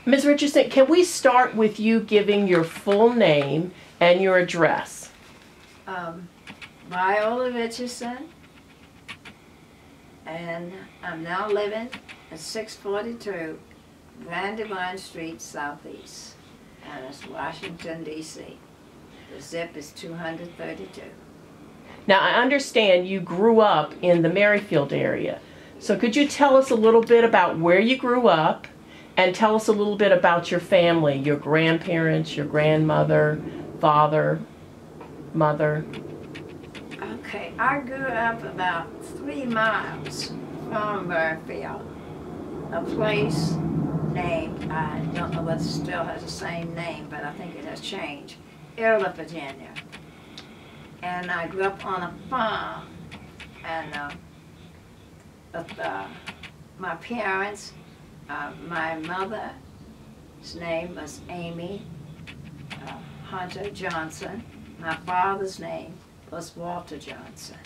Ms. Richardson, can we start with you giving your full name and your address? Viola Richardson, and I'm now living at 642 Brandywine Street Southeast, and it's Washington, D.C. The zip is 232. Now, I understand you grew up in the Merrifield area. So could you tell us a little bit about where you grew up and tell us a little bit about your family, your grandparents, your grandmother, father, mother? Okay, I grew up about 3 miles from Merrifield, a place named, I don't know whether it still has the same name, but I think it has changed, Viola, Virginia. And I grew up on a farm, and my parents, my mother's name was Amy Hunter Johnson. My father's name was Walter Johnson.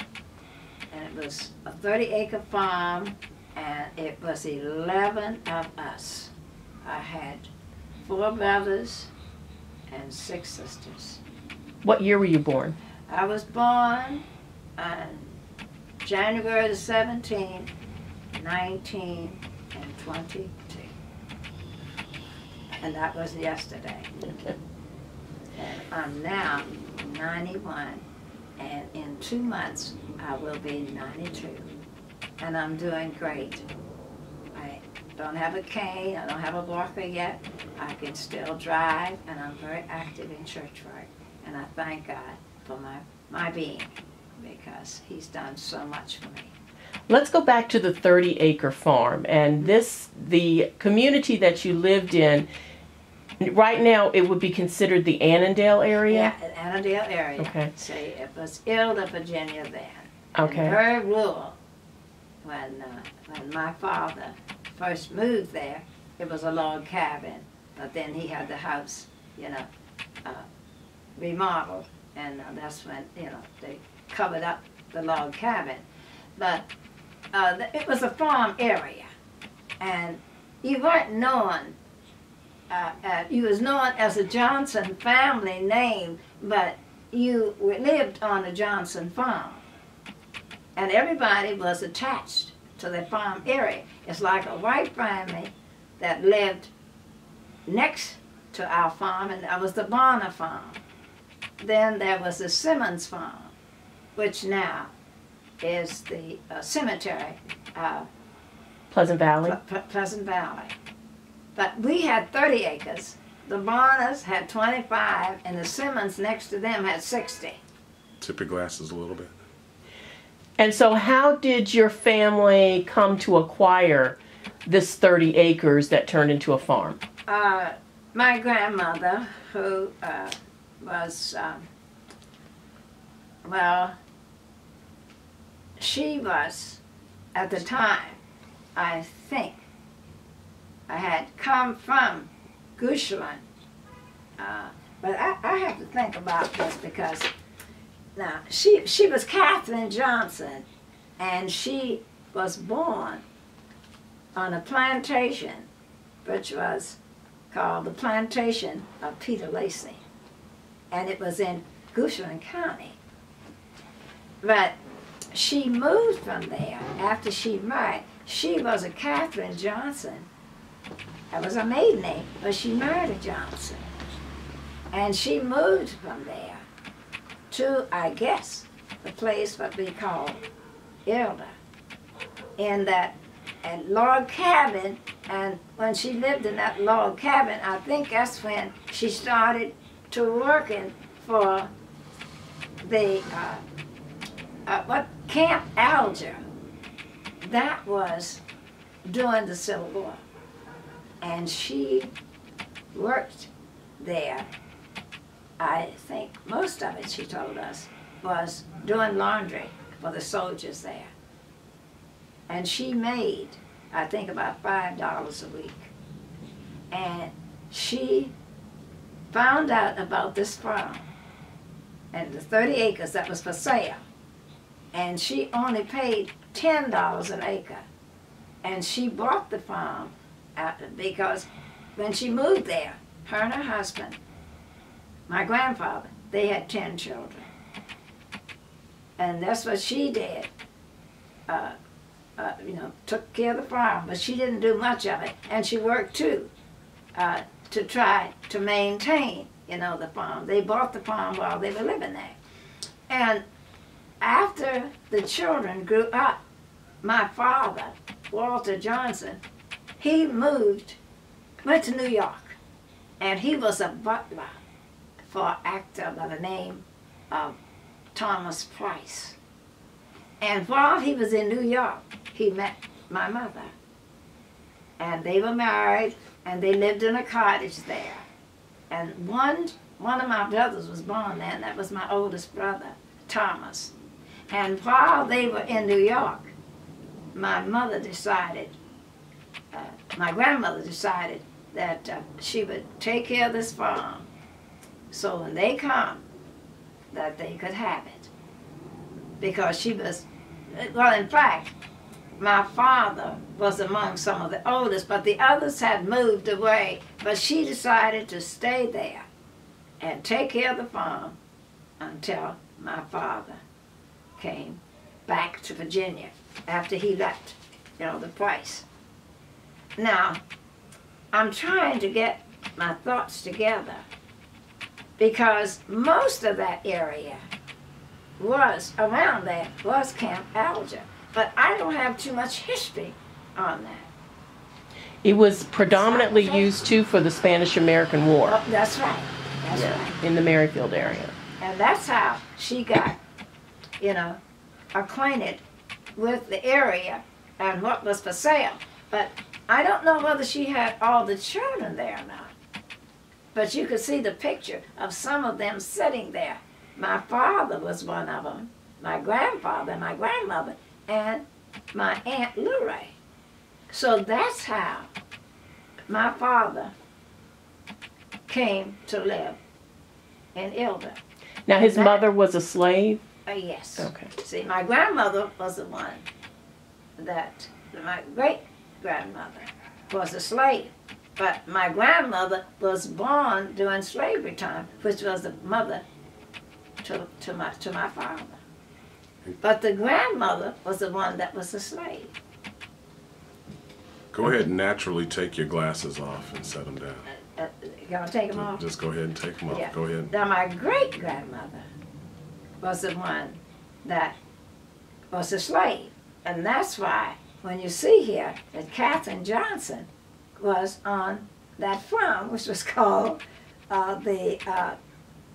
And it was a 30-acre farm, and it was 11 of us. I had 4 brothers and 6 sisters. What year were you born? I was born on January the 17th, 1922. And that was yesterday. Okay. And I'm now 91, and in 2 months I will be 92. And I'm doing great. I don't have a cane, I don't have a walker yet. I can still drive, and I'm very active in church work. And I thank God for my being, because he's done so much for me. Let's go back to the 30-acre farm, and the community that you lived in. Right now, it would be considered the Annandale area? Yeah, Annandale area. Okay. See, it was Viola, Virginia then. Okay. And very rural. When my father first moved there, it was a log cabin, but then he had the house, remodeled, and that's when, they covered up the log cabin. But it was a farm area, and you weren't known. You was known as a Johnson family name, but you lived on a Johnson farm. And everybody was attached to the farm area. It's like a white family that lived next to our farm, and that was the Bonner farm. Then there was the Simmons farm, which now is the cemetery. Pleasant Valley? Pleasant Valley. But we had 30 acres. The Bonners had 25, and the Simmons next to them had 60. Tip your glasses a little bit. And so how did your family come to acquire this 30 acres that turned into a farm? My grandmother, who was, she was, at the time, I think, I had come from Goochland. But I have to think about this, because now she was Catherine Johnson, and she was born on a plantation which was called the Plantation of Peter Lacey, and it was in Goochland County. But she moved from there after she married. She was a Catherine Johnson. That was her maiden name, but she married a Johnson. And she moved from there to, I guess, the place what we call Viola, in that log cabin. And when she lived in that log cabin, I think that's when she started to working for the Camp Alger. That was during the Civil War. And she worked there. I think most of it, she told us, was doing laundry for the soldiers there. And she made, I think, about $5 a week. And she found out about this farm and the 30 acres that was for sale. And she only paid $10 an acre. And she bought the farm because when she moved there, her and her husband, my grandfather, they had 10 children. And that's what she did. You know, took care of the farm, but she didn't do much of it. And she worked too, to try to maintain, you know, the farm. They bought the farm while they were living there. And after the children grew up, my father, Walter Johnson, he went to New York, and he was a butler for an actor by the name of Thomas Price. And while he was in New York, he met my mother. And they were married, and they lived in a cottage there. And one of my brothers was born there, and that was my oldest brother, Thomas. And while they were in New York, my grandmother decided that she would take care of this farm, so when they come, that they could have it. Because she was, well, in fact, my father was among some of the oldest, but the others had moved away. But she decided to stay there and take care of the farm until my father came back to Virginia after he left, you know, the Price. Now, I'm trying to get my thoughts together because most of that area around there was Camp Alger, but I don't have too much history on that. It was predominantly used too for the Spanish-American War. Oh, that's right. That's right. In the Merrifield area. And that's how she got, you know, acquainted with the area and what was for sale. But I don't know whether she had all the children there or not. But you could see the picture of some of them sitting there. My father was one of them, my grandfather, my grandmother, and my Aunt Luray. So that's how my father came to live in Ilda. Now his mother was a slave? Yes. Okay. See, my grandmother was the one that, my great-grandmother was a slave. But my grandmother was born during slavery time, which was the mother to my father. But the grandmother was the one that was a slave. Go ahead and naturally take your glasses off and set them down. You gonna take them off? Just go ahead and take them off. Yeah. Go ahead. Now my great-grandmother was the one that was a slave. And that's why when you see here that Catherine Johnson was on that farm, which was called the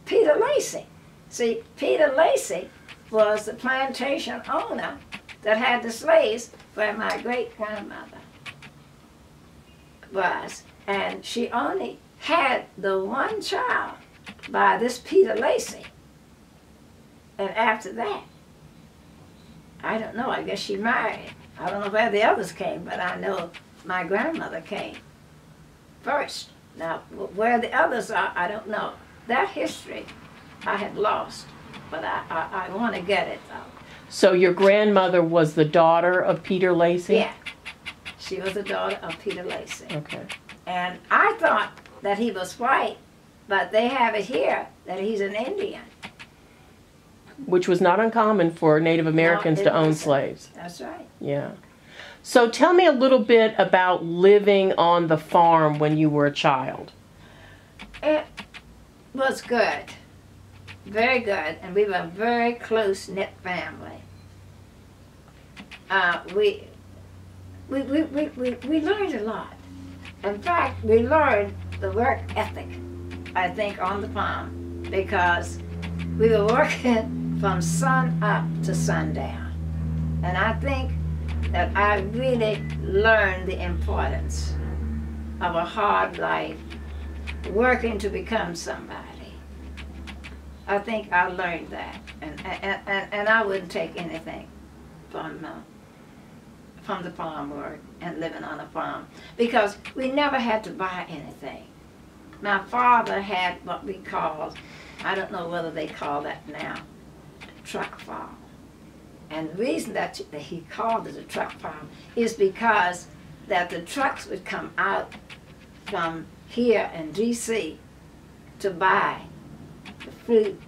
Peter Lacey. See, Peter Lacey was the plantation owner that had the slaves where my great-grandmother was. And she only had the one child by this Peter Lacey. And after that, I don't know, I guess she married. I don't know where the others came, but I know my grandmother came first. Now, where the others are, I don't know. That history I had lost, but I want to get it, though. So your grandmother was the daughter of Peter Lacey? Yeah. She was the daughter of Peter Lacey. Okay. And I thought that he was white, but they have it here that he's an Indian. Which was not uncommon for Native Americans to own slaves. That's right. Yeah. So tell me a little bit about living on the farm when you were a child. It was good. Very good. And we were a very close-knit family. We learned a lot. In fact, we learned the work ethic, I think, on the farm because we were working from sun up to sundown. And I think that I really learned the importance of a hard life, working to become somebody. I think I learned that, and I wouldn't take anything from the farm work and living on a farm because we never had to buy anything. My father had what we called, I don't know whether they call that now, truck farm. And the reason that he called it a truck farm is because that the trucks would come out from here in D.C. to buy the fruit,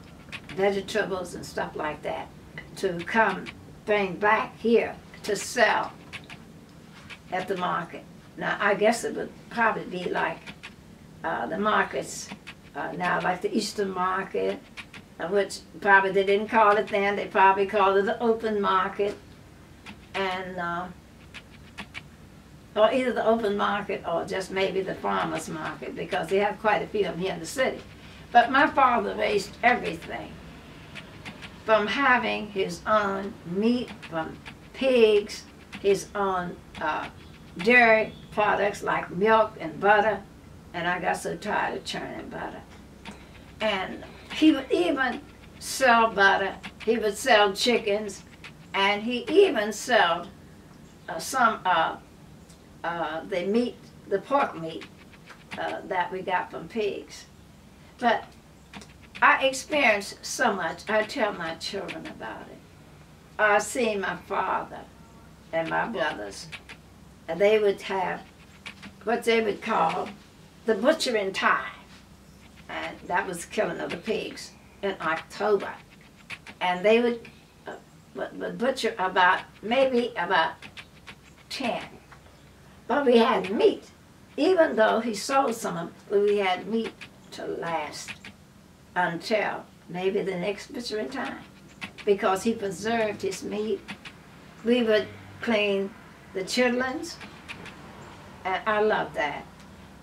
vegetables, and stuff like that, to come bring back here to sell at the market. Now, I guess it would probably be like the markets now, like the Eastern market, which probably they didn't call it then. They probably called it the open market, and or either the open market or just maybe the farmers market, because they have quite a few of them here in the city. But my father raised everything, from having his own meat from pigs, his own dairy products like milk and butter, and I got so tired of churning butter. And he would even sell butter, he would sell chickens, and he even sold the pork meat that we got from pigs. But I experienced so much. I tell my children about it. I seen my father and my brothers, and they would have what they would call the butchering time, and that was killing of the pigs in October. And they would butcher maybe about 10. But we had meat. Even though he sold some of it, we had meat to last until maybe the next butchering time, because he preserved his meat. We would clean the chitlins, and I loved that.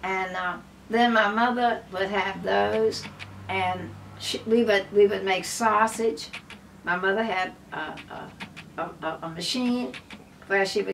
And then my mother would have those, and we would make sausage. My mother had a machine where she would